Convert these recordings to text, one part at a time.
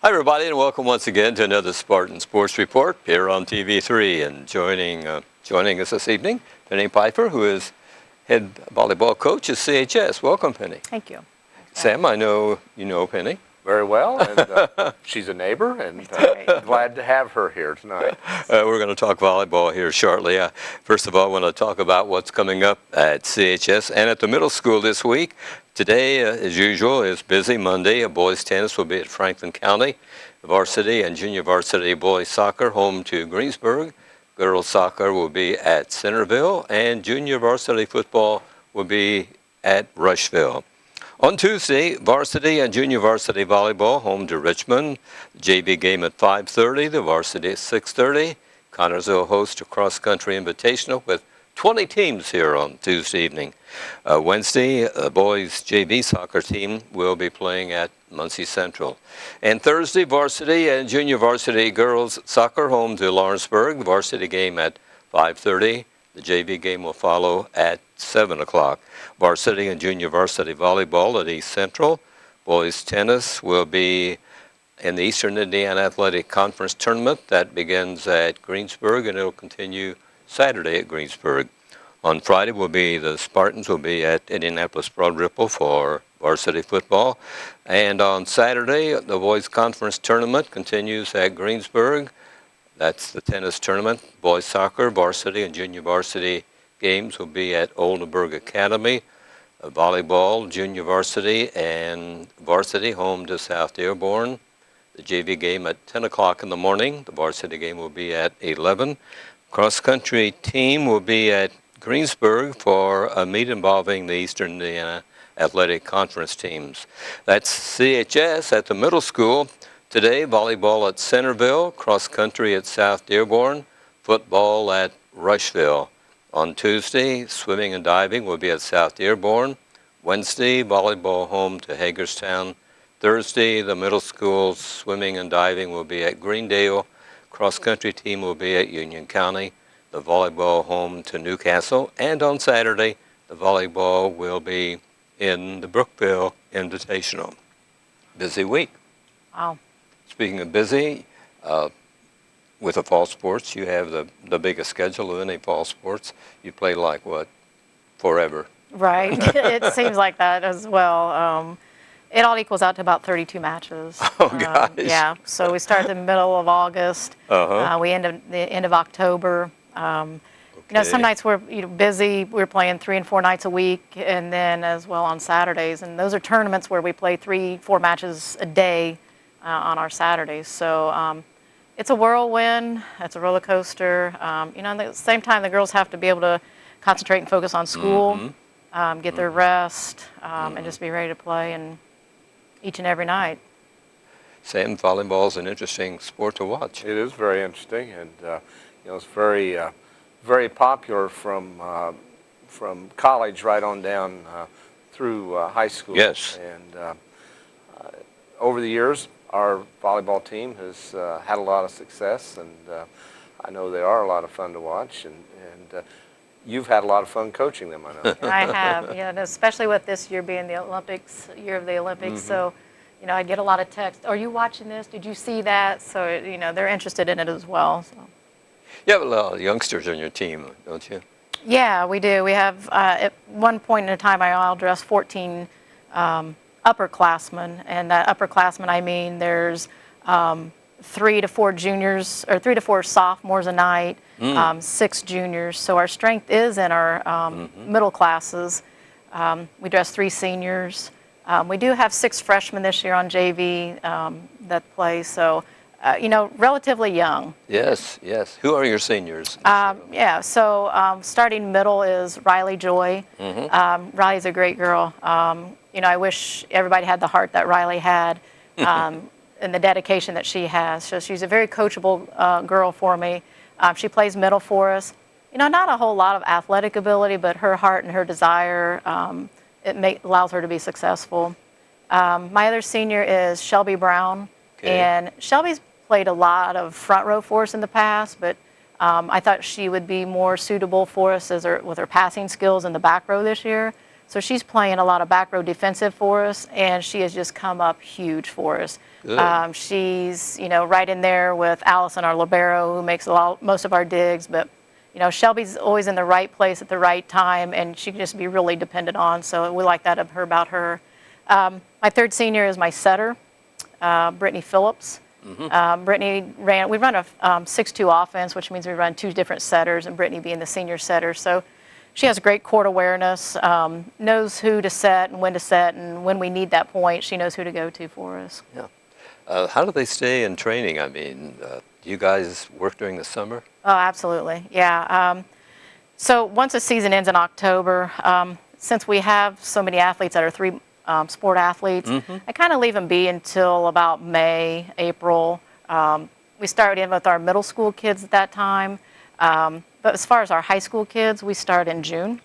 Hi, everybody, and welcome once again to another Spartan Sports Report here on TV3. And joining us this evening, Penny Piper, who is head volleyball coach at CHS. Welcome, Penny. Thank you. Sam, I know you know Penny. Very well, and she's a neighbor, and glad to have her here tonight. We're going to talk volleyball here shortly. First of all, I want to talk about what's coming up at CHS and at the middle school this week. Today, as usual, is busy Monday. Boys tennis will be at Franklin County. Varsity and junior varsity boys soccer home to Greensburg. Girls soccer will be at Centerville, and junior varsity football will be at Rushville. On Tuesday, varsity and junior varsity volleyball home to Richmond. JV game at 5:30, the varsity at 6:30. Connersville hosts a cross-country invitational with 20 teams here on Tuesday evening. Wednesday, the boys JV soccer team will be playing at Muncie Central. And Thursday, varsity and junior varsity girls soccer home to Lawrenceburg. The varsity game at 5:30. The JV game will follow at 7 o'clock. Varsity and junior varsity volleyball at East Central. Boys tennis will be in the Eastern Indiana Athletic Conference Tournament. That begins at Greensburg, and it'll continue Saturday at Greensburg. On Friday, the Spartans will be at Indianapolis Broad Ripple for varsity football. And on Saturday, the boys conference tournament continues at Greensburg. That's the tennis tournament. Boys soccer, varsity, and junior varsity games will be at Oldenburg Academy. Volleyball, junior varsity, and varsity home to South Dearborn. The JV game at 10 o'clock in the morning. The varsity game will be at 11. Cross-country team will be at Greensburg for a meet involving the Eastern Indiana Athletic Conference teams. That's CHS at the middle school. Today, volleyball at Centerville, cross-country at South Dearborn, football at Rushville. On Tuesday, swimming and diving will be at South Dearborn. Wednesday, volleyball home to Hagerstown. Thursday, the middle school swimming and diving will be at Greendale. Cross-country team will be at Union County. The volleyball home to Newcastle. And on Saturday, the volleyball will be in the Brookville Invitational. Busy week. Wow. Speaking of busy, with the fall sports, you have the biggest schedule of any fall sports. You play like what? Forever. Right. It seems like that as well. It all equals out to about 32 matches. Oh, gosh. Yeah. So we start in the middle of August. We end at the end of October. You know, some nights we're busy. We're playing 3 and 4 nights a week, and then as well on Saturdays. And those are tournaments where we play 3-4 matches a day on our Saturdays. So it's a whirlwind. It's a roller coaster. You know, at the same time, the girls have to be able to concentrate and focus on school, get their rest, and just be ready to play and each and every night. Sam, volleyball is an interesting sport to watch. It is very interesting, and you know, it's very, very popular from college right on down through high school. Yes. And over the years, our volleyball team has had a lot of success, and I know they are a lot of fun to watch, and you've had a lot of fun coaching them, I know. I have, yeah, and especially with this year being the Olympics, year of the Olympics. So, you know, I get a lot of texts. Are you watching this? Did you see that? So, you know, they're interested in it as well. So. You have a lot of youngsters on your team, don't you? Yeah, we do. We have, at one point in time, I'll dress 14 upperclassmen, and that upperclassmen, I mean, there's 3 to 4 juniors, or 3 to 4 sophomores a night, 6 juniors. So our strength is in our middle classes. We dress 3 seniors. We do have 6 freshmen this year on JV that play, so, you know, relatively young. Yes, yes. Who are your seniors? Yeah, so starting middle is Riley Joy. Riley's a great girl. You know, I wish everybody had the heart that Riley had. And the dedication that she has. So she's a very coachable girl for me. She plays middle for us. You know, not a whole lot of athletic ability, but her heart and her desire, allows her to be successful. My other senior is Shelby Brown. Okay. And Shelby's played a lot of front row for us in the past, but I thought she would be more suitable for us with her passing skills in the back row this year. So she's playing a lot of back row defensive for us, and she has just come up huge for us. Good. She's, right in there with Allison, our libero, who makes most of our digs. But, Shelby's always in the right place at the right time, and she can just be really dependent on. So we like that about her. My third senior is my setter, Brittany Phillips. Brittany we run a 6-2 offense, which means we run 2 different setters, and Brittany being the senior setter. So she has great court awareness, knows who to set and when we need that point, she knows who to go to for us. Yeah. How do they stay in training? I mean, do you guys work during the summer? Oh, absolutely. Yeah. So once the season ends in October, since we have so many athletes that are 3 sport athletes, I kind of leave them be until about May, April. We start in with our middle school kids at that time. But as far as our high school kids, we start in June.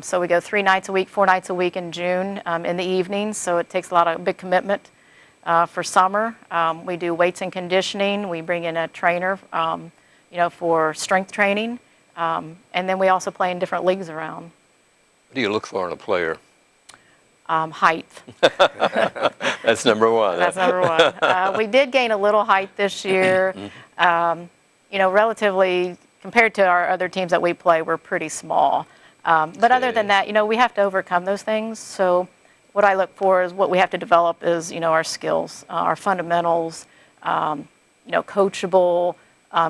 So we go 3 nights a week, 4 nights a week in June in the evenings. So it takes a big commitment for summer. We do weights and conditioning. We bring in a trainer, for strength training. And then we also play in different leagues around. What do you look for in a player? Height. That's number one. That's number one. We did gain a little height this year. Relatively compared to our other teams that we play, we're pretty small. But other than that, we have to overcome those things. So what I look for is what we have to develop is, our skills, our fundamentals, coachable,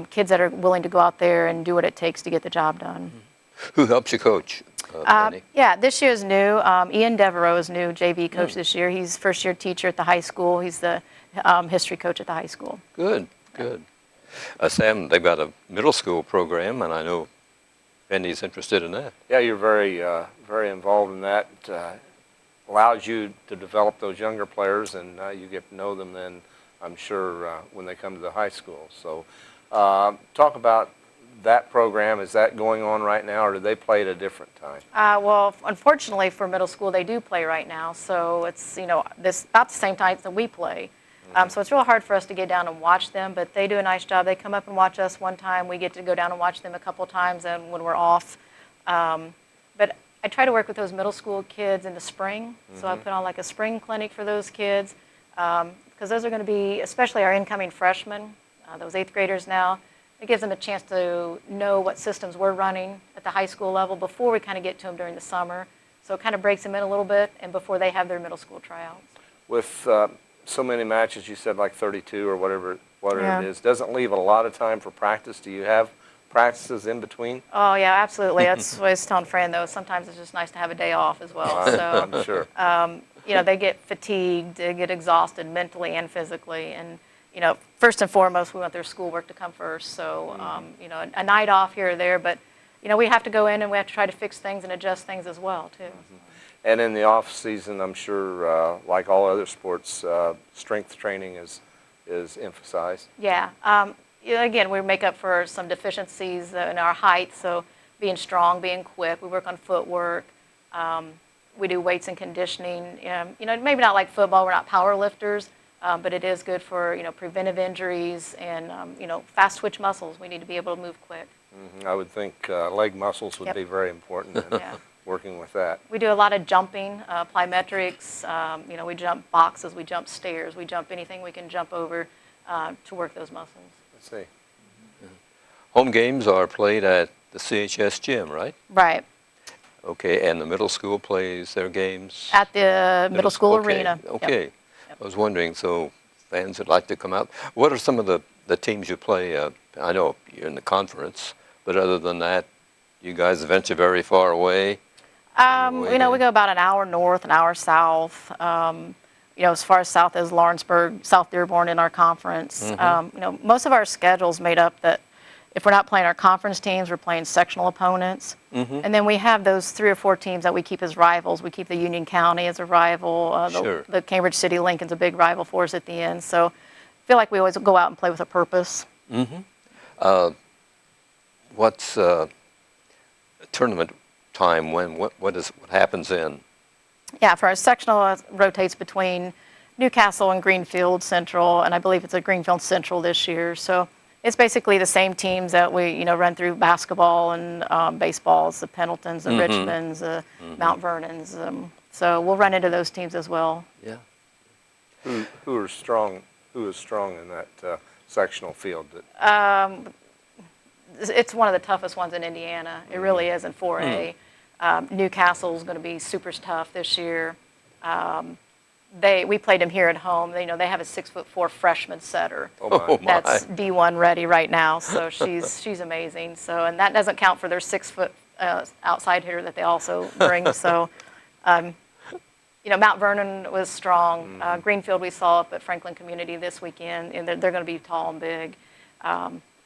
kids that are willing to go out there and do what it takes to get the job done. Who helps you coach? Penny? Yeah, this year's new. Ian Devereaux is new JV coach this year. He's first-year teacher at the high school. He's the history coach at the high school. Good, good. Sam, they've got a middle school program, and I know Penny's interested in that. Yeah, you're very involved in that. Allows you to develop those younger players, and you get to know them then, I'm sure, when they come to the high school. So talk about that program. Is that going on right now, or do they play at a different time? Well, unfortunately for middle school, they do play right now. So it's, about the same time that we play. So it's real hard for us to get down and watch them, but they do a nice job. They come up and watch us one time. We get to go down and watch them a couple times and when we're off. But I try to work with those middle school kids in the spring. So I put on like a spring clinic for those kids because those are going to be, especially our incoming freshmen, those 8th graders now. It gives them a chance to know what systems we're running at the high school level before we kind of get to them during the summer. So it kind of breaks them in a little bit and before they have their middle school tryouts. With so many matches, you said like 32 or whatever Yeah. it is, doesn't leave a lot of time for practice. Do you have practices in between? Oh, yeah, absolutely. That's what I was telling Fran, though. Sometimes it's just nice to have a day off as well. So, I'm sure. they get fatigued, they get exhausted mentally and physically. And, first and foremost, we want their schoolwork to come first. So, a night off here or there. But, we have to go in and we have to try to fix things and adjust things as well, too. And in the off season, I'm sure, like all other sports, strength training is emphasized. Yeah. Again, we make up for some deficiencies in our height, so being strong, being quick. We work on footwork. We do weights and conditioning. Maybe not like football. We're not power lifters, but it is good for preventive injuries and fast twitch muscles. We need to be able to move quick. I would think leg muscles would be very important. Yeah. Working with that. We do a lot of jumping, plyometrics. We jump boxes, we jump stairs, we jump anything we can jump over to work those muscles. Let's see. Home games are played at the CHS gym, right? Right. Okay, and the middle school plays their games? At the middle school okay. arena. Okay. Yep. I was wondering, so fans would like to come out. What are some of the teams you play? I know you're in the conference, but other than that, you guys venture very far away? We go about an hour north, an hour south. As far as south as Lawrenceburg, South Dearborn in our conference. Most of our schedule's made up that if we're not playing our conference teams, we're playing sectional opponents. And then we have those 3 or 4 teams that we keep as rivals. We keep the Union County as a rival. Sure. The Cambridge City Lincoln's a big rival for us at the end. So I feel like we always go out and play with a purpose. What's tournament time when? What happens in? Yeah, for our sectional, it rotates between Newcastle and Greenfield Central, and I believe it's a Greenfield Central this year. So It's basically the same teams that we, run through basketball and baseballs, the Pendletons, the Richmonds, the Mount Vernons. So we'll run into those teams as well. Yeah. Who are strong? Who is strong in that sectional field? That It's one of the toughest ones in Indiana. It really is in 4A. Newcastle's going to be super tough this year. We played them here at home. They have a 6'4" freshman setter. Oh my. That's D1 ready right now. So she's amazing. So, and that doesn't count for their 6-foot outside hitter that they also bring. So, Mount Vernon was strong. Greenfield we saw up at Franklin Community this weekend, and they're going to be tall and big.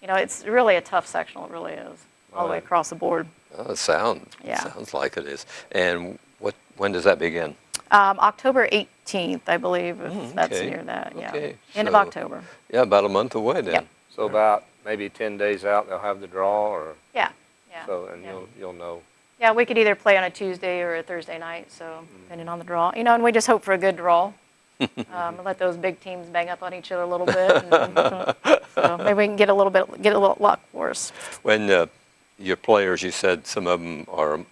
It's really a tough sectional. It really is, all the way across the board. Oh, sounds like it is. And when does that begin? October 18th, I believe, if that's near that. Yeah, Okay. End of October. Yeah, about a month away then. Yep. So about maybe 10 days out, they'll have the draw, or Yeah. so, and you'll know. Yeah, we could either play on a Tuesday or a Thursday night, so depending on the draw. And we just hope for a good draw. Let those big teams bang up on each other a little bit. So maybe we can get a little luck for us. When your players, you said some of them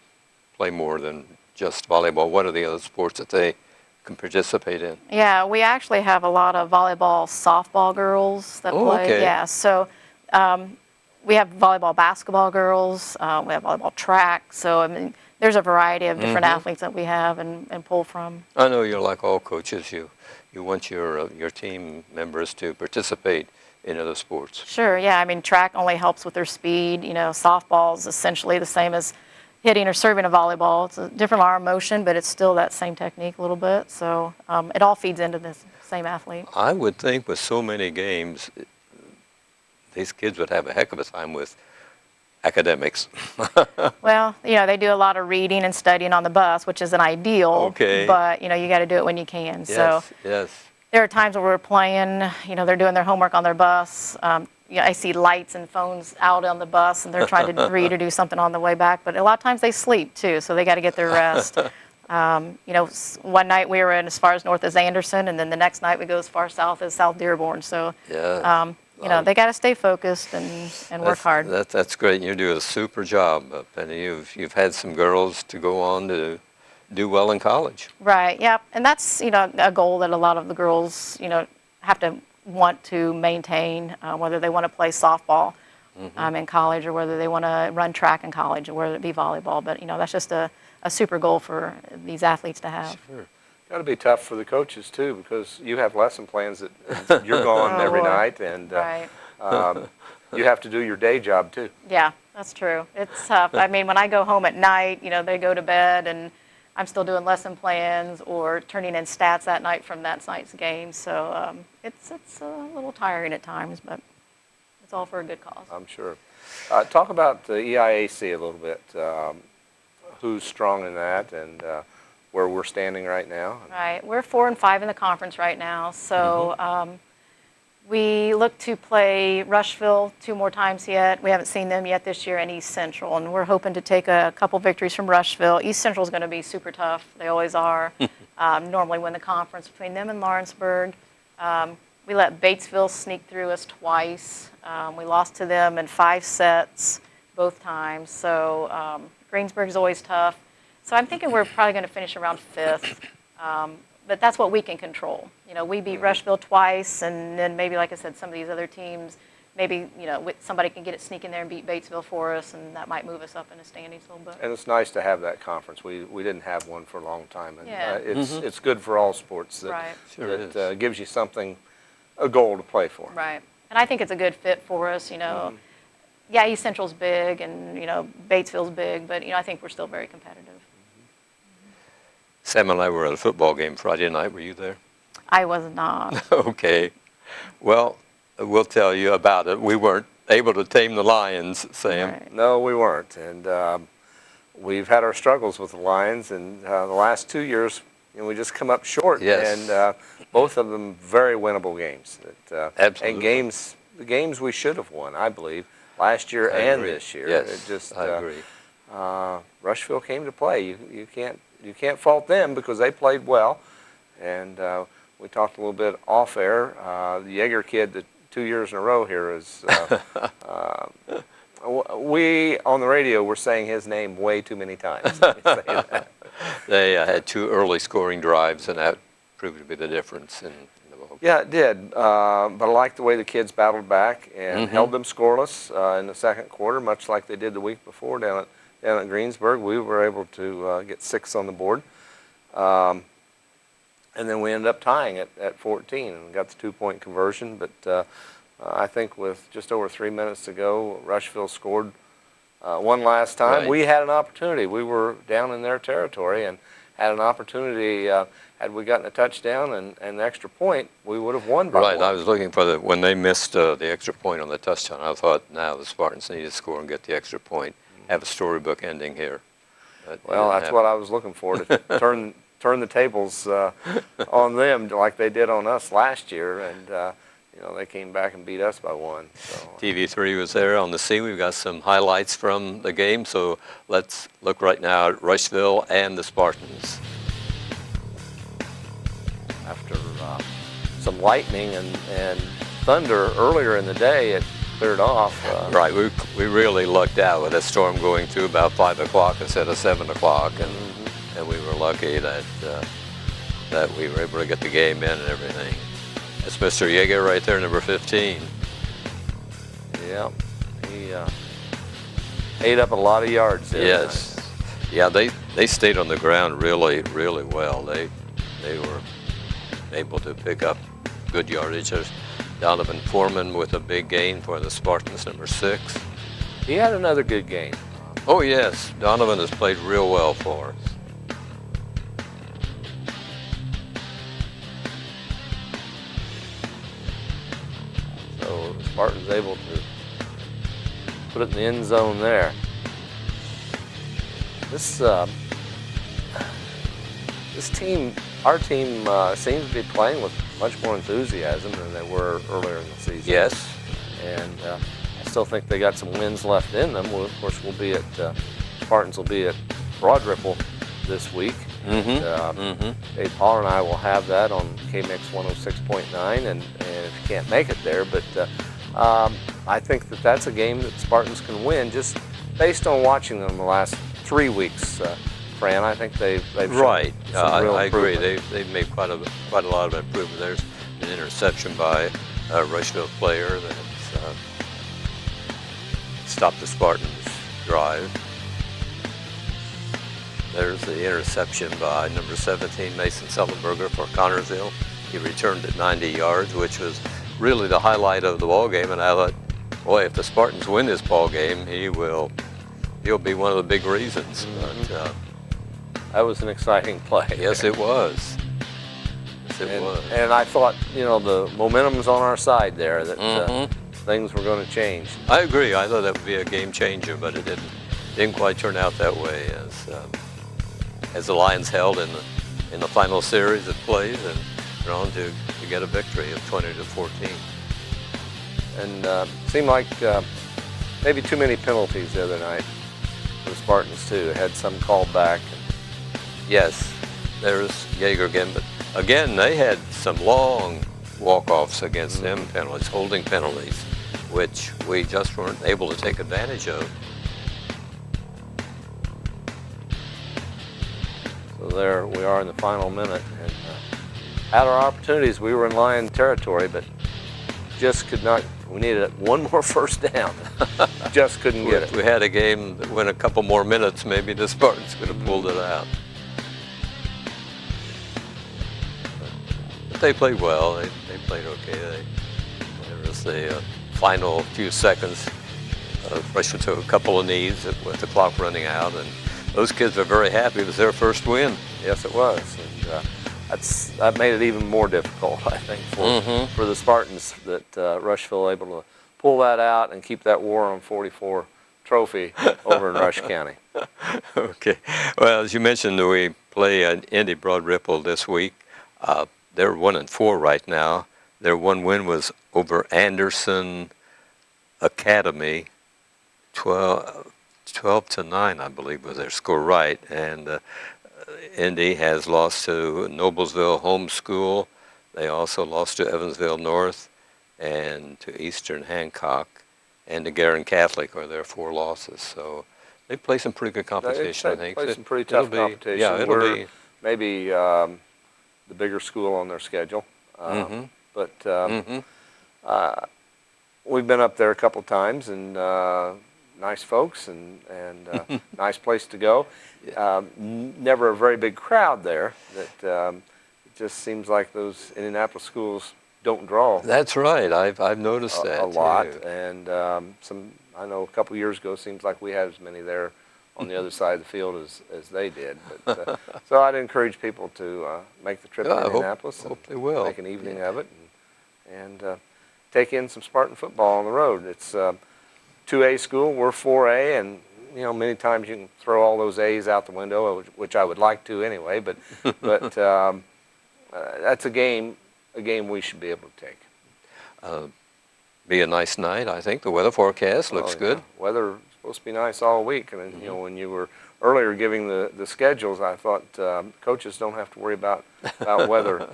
play more than just volleyball. What are the other sports that they can participate in? Yeah, we actually have a lot of volleyball, softball girls that play. Okay. Yeah, so we have volleyball, basketball girls. We have volleyball track. So, I mean, there's a variety of different athletes that we have and pull from. I know you're like all coaches. You want your team members to participate in other sports. Sure, yeah. I mean, track only helps with their speed. Softball is essentially the same as hitting or serving a volleyball. It's a different arm motion, but it's still that same technique a little bit. So it all feeds into the same athlete. I would think with so many games, these kids would have a heck of a time with academics. Well, they do a lot of reading and studying on the bus, which isn't ideal. Okay. But, you got to do it when you can. So Yes. there are times where we're playing, they're doing their homework on their bus. I see lights and phones out on the bus, and they're trying to read or do something on the way back. But a lot of times they sleep, too, so they got to get their rest. One night we were in as far as north as Anderson, and then the next night we go as far south as South Dearborn. So, they got to stay focused and work hard. That's great. You do a super job, Penny. You've had some girls to go on to do well in college. Right, yeah. And that's, a goal that a lot of the girls, have to want to maintain, whether they want to play softball in college or whether they want to run track in college or whether it be volleyball. But, that's just a super goal for these athletes to have. Sure. Got to be tough for the coaches too, because you have lesson plans that you're gone every night, and Right. you have to do your day job too. Yeah, that's true. It's tough. I mean, when I go home at night, they go to bed and I'm still doing lesson plans or turning in stats that night from that night's game. So it's a little tiring at times, but it's all for a good cause. I'm sure. Talk about the EIAC a little bit. Who's strong in that, and where we're standing right now? Right. We're 4 and 5 in the conference right now. So we look to play Rushville 2 more times yet. We haven't seen them yet this year, and East Central. And we're hoping to take a couple victories from Rushville. East Central is going to be super tough. They always are. Normally win the conference between them and Lawrenceburg. We let Batesville sneak through us twice. We lost to them in 5 sets both times. So Greensburg is always tough. So I'm thinking we're probably going to finish around 5th. But that's what we can control. We beat Rushville twice, and then maybe, like I said, some of these other teams, maybe, somebody can get it, sneak in there and beat Batesville for us, and that might move us up in the standings a little bit. And it's nice to have that conference. We didn't have one for a long time, and Yeah. it's good for all sports. Right. Sure it That gives you something, a goal to play for. Right. And I think it's a good fit for us, Yeah, East Central's big, and, Batesville's big, but, I think we're still very competitive. Sam and I were at a football game Friday night. Were you there? I was not. Okay. Well, we'll tell you about it. We weren't able to tame the Lions, Sam. Right. No, we weren't, and we've had our struggles with the Lions, and the last 2 years, we just come up short. Yes. And both of them very winnable games. Absolutely. And the games we should have won, I believe, last year I and agree. this year. Yes, It just, I agree. Rushville came to play. You can't fault them because they played well, and we talked a little bit off air. The Yeager kid that 2 years in a row here is we on the radio were saying his name way too many times. Let me say that. They had 2 early scoring drives, and that proved to be the difference in the ball. Yeah, it did. But I liked the way the kids battled back and held them scoreless in the second quarter, much like they did the week before down at Greensburg. We were able to get 6 on the board. And then we ended up tying it at 14 and got the 2-point conversion. But I think with just over 3 minutes to go, Rushville scored one last time. Right. We had an opportunity. We were down in their territory and had an opportunity. Had we gotten a touchdown and an extra point, we would have won by Right, one. I was looking for when they missed the extra point on the touchdown. I thought, now the Spartans need to score and get the extra point, have a storybook ending here. But Well, that's what I was looking for, to turn the tables on them like they did on us last year, and they came back and beat us by 1. So. TV3 was there on the scene. We've got some highlights from the game, so let's look right now at Rushville and the Spartans. After some lightning and thunder earlier in the day, it cleared off. Right, we really lucked out with that storm going through about 5 o'clock instead of 7 o'clock, and we were lucky that we were able to get the game in and everything. That's Mr. Yeager right there, number 15. Yeah, he ate up a lot of yards there. Yes. Yeah, they stayed on the ground really, really well. They were able to pick up good yardage. There's Donovan Foreman with a big gain for the Spartans, number 6. He had another good game. Oh, yes. Donovan has played real well for us. So the Spartans able to put it in the end zone there. This team, our team, seems to be playing with much more enthusiasm than they were earlier in the season. Yes. And I still think they got some wins left in them. Of course, Spartans will be at Broad Ripple this week. Dave Poller and I will have that on KMX 106.9, and if you can't make it there, but I think that's a game that Spartans can win just based on watching them the last 3 weeks. Fran, I think they've shown Right. some real I agree. improvement. They've made quite a lot of improvement. There's an interception by a Rushville player that stopped the Spartans' drive. There's the interception by number 17, Mason Sullenberger for Connorsville. He returned it 90 yards, which was really the highlight of the ball game. And I thought, boy, if the Spartans win this ball game, he'll be one of the big reasons. But, that was an exciting play. yes, it was. Yes, it was. And I thought, the momentum's on our side there, that things were going to change. I agree. I thought that would be a game changer, but it didn't quite turn out that way as the Lions held in the final series of plays and went on to get a victory of 20-14. And seemed like maybe too many penalties the other night for the Spartans too. They had some called back. Yes, there's Yeager again, but again they had some long walk-offs against them, penalties, holding penalties, which we just weren't able to take advantage of. So there we are in the final minute, and had our opportunities. We were in Lion territory, but just could not. We needed one more first down. Just couldn't get If it. we had a game that went a couple more minutes, maybe the Spartans could have pulled it out. But they played well. They played okay. There was the final few seconds. Freshman took a couple of knees with the clock running out, and those kids are very happy. It was their first win. Yes, it was. And that made it even more difficult, I think, for the Spartans, that Rushville able to pull that out and keep that War on 44 trophy over in Rush County. Okay. Well, as you mentioned, we play Indy Broad Ripple this week. They're 1-4 right now. Their one win was over Anderson Academy, 12-9, I believe, was their score, right? And Indy has lost to Noblesville Home School. They also lost to Evansville North, and to Eastern Hancock, and to Garin Catholic are their 4 losses. So they play some pretty good competition, I think. Play some pretty It'll tough be- competition. Yeah, it'll We're be. maybe the bigger school on their schedule. Mm-hmm. But Mm-hmm. we've been up there a couple times, and nice folks, and nice place to go. Never a very big crowd there. That it just seems like those Indianapolis schools don't draw That's right. I've noticed that a lot. too. And I know a couple years ago, seems like we had as many there on the other side of the field as they did. But so I'd encourage people to make the trip Yeah, to I Indianapolis hope and they will. make an evening of it, and take in some Spartan football on the road. It's 2A school, we're 4A, and you know, many times you can throw all those A's out the window, which I would like to anyway. But that's a game we should be able to take. Be a nice night, I think. The weather forecast looks Oh, good. yeah. Weather supposed to be nice all week, and you know, when you were earlier giving the schedules, I thought coaches don't have to worry about weather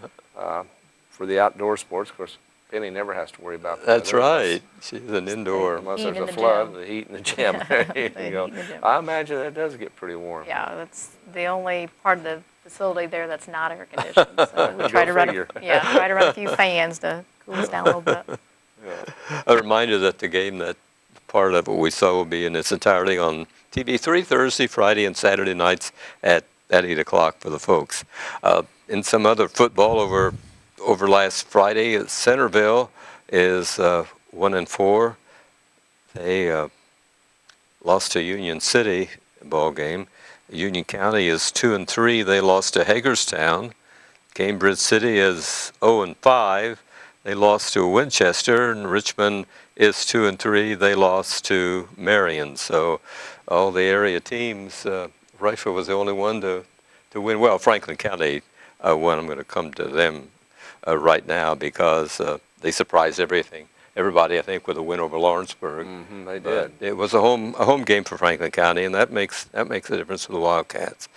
for the outdoor sports. Of course, Penny never has to worry about That's weather right. She's an indoor. unless Heat there's in a the flood. gym. The heat in the gym. There you The go. heat in the gym. I imagine it does get pretty warm. Yeah, that's the only part of the facility there that's not air conditioned. So we try Go to run, figure. try to run a few fans to cool us down a little bit. A reminder that the game, that part of what we saw, will be in its entirety on TV3 Thursday, Friday, and Saturday nights at 8 o'clock for the folks. In some other football, over last Friday, Centerville is 1-4. They lost to Union City ball game. Union County is 2-3. They lost to Hagerstown. Cambridge City is 0-5. They lost to Winchester, and Richmond is 2-3. They lost to Marion. So all the area teams, Rifle was the only one to win. Well, Franklin County won. I'm going to come to them right now because they surprised everybody, I think, with a win over Lawrenceburg. They But did. it was a home game for Franklin County, and that makes a difference for the Wildcats.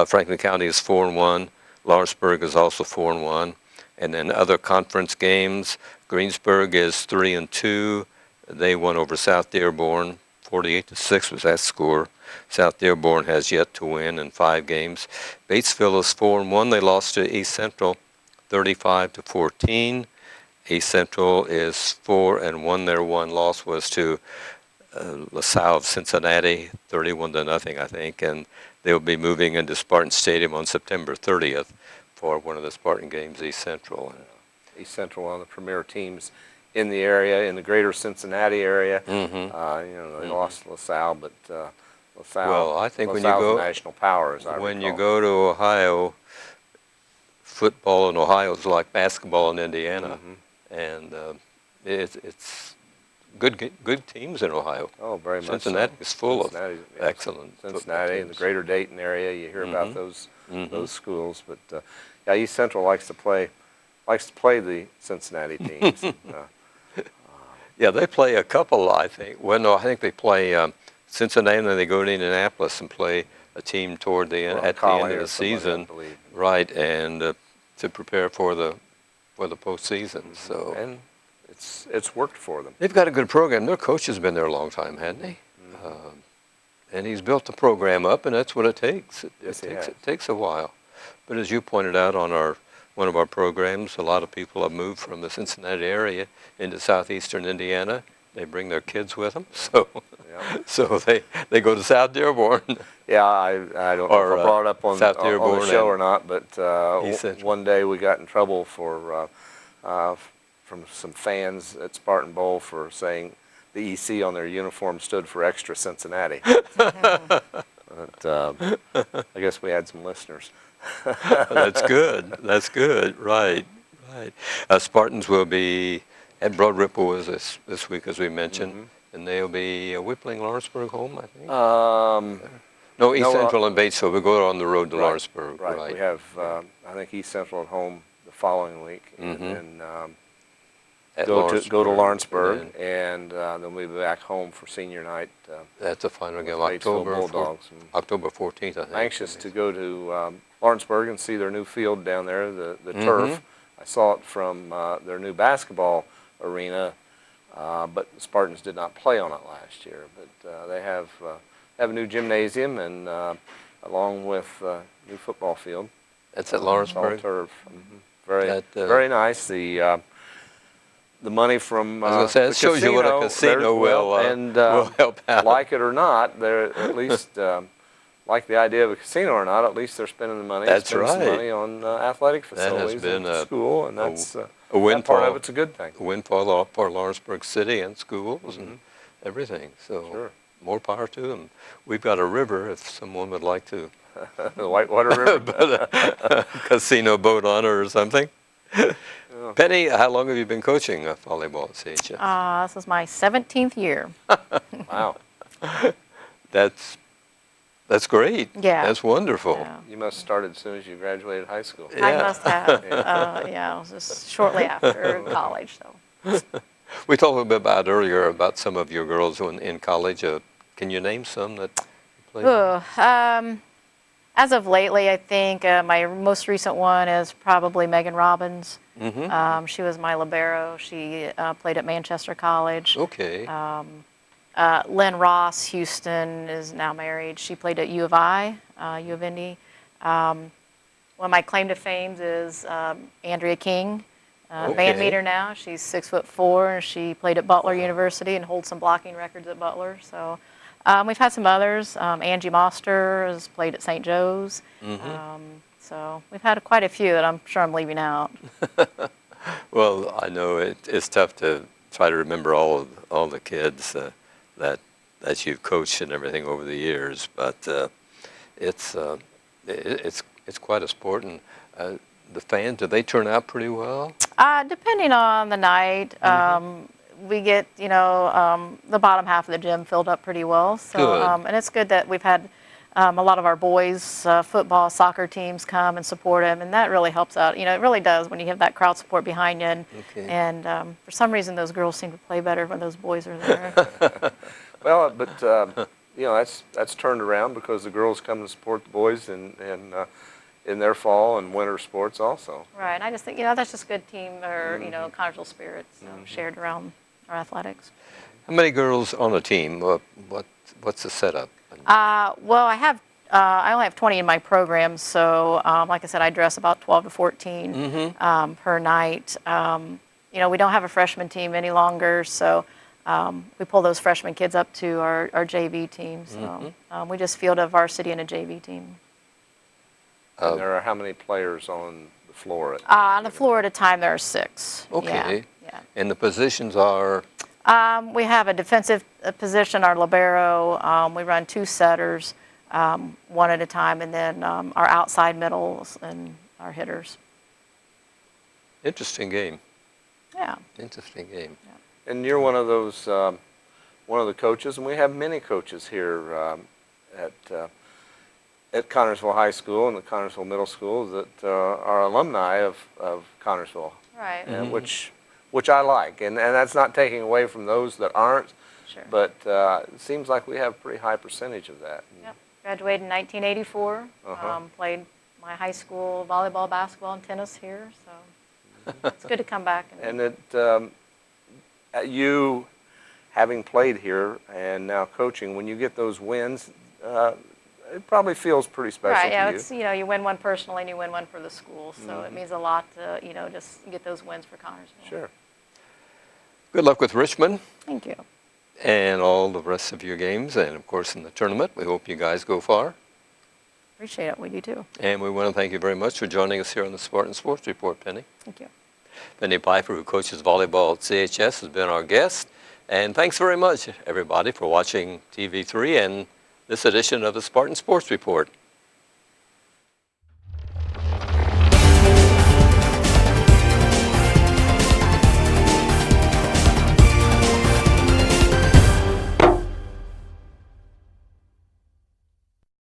Franklin County is 4-1. Lawrenceburg is also 4-1. And then other conference games, Greensburg is 3-2. They won over South Dearborn. 48-6 was that score. South Dearborn has yet to win in 5 games. Batesville is 4-1. They lost to East Central 35-14. East Central is 4-1. Their one loss was to LaSalle of Cincinnati, 31-0, I think. And they'll be moving into Spartan Stadium on September 30th for one of the Spartan games, East Central. East Central, one of the premier teams in the area, in the greater Cincinnati area. You know, they lost to LaSalle, but LaSalle, Well, I think when you LaSalle's go- a national power, as I When you recall. go to Ohio, football in Ohio is like basketball in Indiana, and it's good teams in Ohio. Oh, very much so. Cincinnati is full of Cincinnati, yes. excellent football Cincinnati and the teams. greater Dayton area, you hear about those schools. But yeah, East Central likes to play the Cincinnati teams. Yeah, they play a couple, I think. Well, no, I think they play Cincinnati, and then they go to Indianapolis and play a team toward the end, Or at the Collie end of or the somebody, I season, believe. right? And to prepare for the postseason. So And it's worked for them. they've got a good program. Their coach has been there a long time, hasn't he? And he's built the program up, and that's what it takes. Yes, he has. It takes a while. But as you pointed out on one of our programs, a lot of people have moved from the Cincinnati area into southeastern Indiana. They bring their kids with them, so Yeah. so they go to South Dearborn. Yeah, I don't know Or, if I brought it up on South the Dearborn show and or not, but East Central. one day we got in trouble from some fans at Spartan Bowl for saying the EC on their uniform stood for Extra Cincinnati. But I guess we had some listeners. That's good. That's good. Right. Spartans will be at Broad Ripple this week, as we mentioned, and they'll be whippling Lawrenceburg home, I think. No, East no, Central and Batesville. We go on the road to Right, Lawrenceburg. Right. We have, I think, East Central at home the following week, and then At go to Lawrenceburg, and then and then we'll be back home for senior night. that's the final game, Batesville Bulldogs. October 14th, I think. Anxious to go to Lawrenceburg and see their new field down there, the turf. I saw it from their new basketball arena, but the Spartans did not play on it last year. But they have a new gymnasium and along with new football field. That's at All Lawrenceburg. turf. Very That, very nice. The money from I was going to say, the it shows you what a casino there- will help out. like it or not, they're at least like the idea of a casino or not. At least they're spending the money. That's spending some right. money on athletic That has facilities been at the school, and that's a that windfall. part of it's a good thing. A windfall for Lawrenceburg City and schools and everything. So Sure. more power to them. We've got a river if someone would like to The Whitewater River. put a casino boat on it or something. Penny, how long have you been coaching volleyball at CHS? This is my 17th year. Wow, That's great. Yeah. That's wonderful. Yeah. you must have started as soon as you graduated high school. I Yeah. must have. Yeah, it was just shortly after college. So. We talked a little bit about earlier about some of your girls in college. Can you name some that played? As of lately, I think my most recent one is probably Megan Robbins. She was my libero. She played at Manchester College. Okay. Lynn Ross, Houston, is now married. She played at U of I, U of Indy. One of my claim to fame is Andrea King, Okay. band meter now. She's 6'4", and she played at Butler University and holds some blocking records at Butler. So we've had some others. Angie Moster has played at St. Joe's. So we've had quite a few that I'm sure I'm leaving out. Well, I know it's tough to try to remember all the kids that you've coached and everything over the years, but it's quite a sport. And the fans, do they turn out pretty well? Depending on the night, we get the bottom half of the gym filled up pretty well. So Good. and it's good that we've had a lot of our boys' football, soccer teams come and support them, and that really helps out. It really does when you have that crowd support behind you. And for some reason, those girls seem to play better when those boys are there. Well, but that's turned around because the girls come and support the boys in their fall and winter sports also. Right. And I just think that's just good team or conjugal spirits shared around our athletics. How many girls on a team? What's the setup? Well, I only have 20 in my program, so like I said, I dress about 12 to 14 per night. We don't have a freshman team any longer, so we pull those freshman kids up to our JV team. So we just field a varsity and a JV team. And there are how many players on the floor? On the floor at a time, there are 6. Okay. Yeah. And the positions are? We have a defensive position, our libero. We run 2 setters, one at a time, and then our outside middles and our hitters. Interesting game. Yeah. Interesting game. And you're one of those, one of the coaches, and we have many coaches here at Connersville High School and the Connersville Middle School that are alumni of Connersville, Right. which I like, and that's not taking away from those that aren't. Sure. But it seems like we have a pretty high percentage of that. Yep. Graduated in 1984. Played my high school volleyball, basketball, and tennis here. So it's good to come back. And you, having played here and now coaching, when you get those wins, it probably feels pretty special right. Yeah. to you. It's you win one personally and you win one for the school. So it means a lot to just get those wins for Connersville. Sure. Good luck with Richmond Thank you. and all the rest of your games, and of course in the tournament. We hope you guys go far. Appreciate it. We do too. And we want to thank you very much for joining us here on the Spartan Sports Report, Penny. Thank you. Penny Piper, who coaches volleyball at CHS, has been our guest. And thanks very much, everybody, for watching TV3 and this edition of the Spartan Sports Report.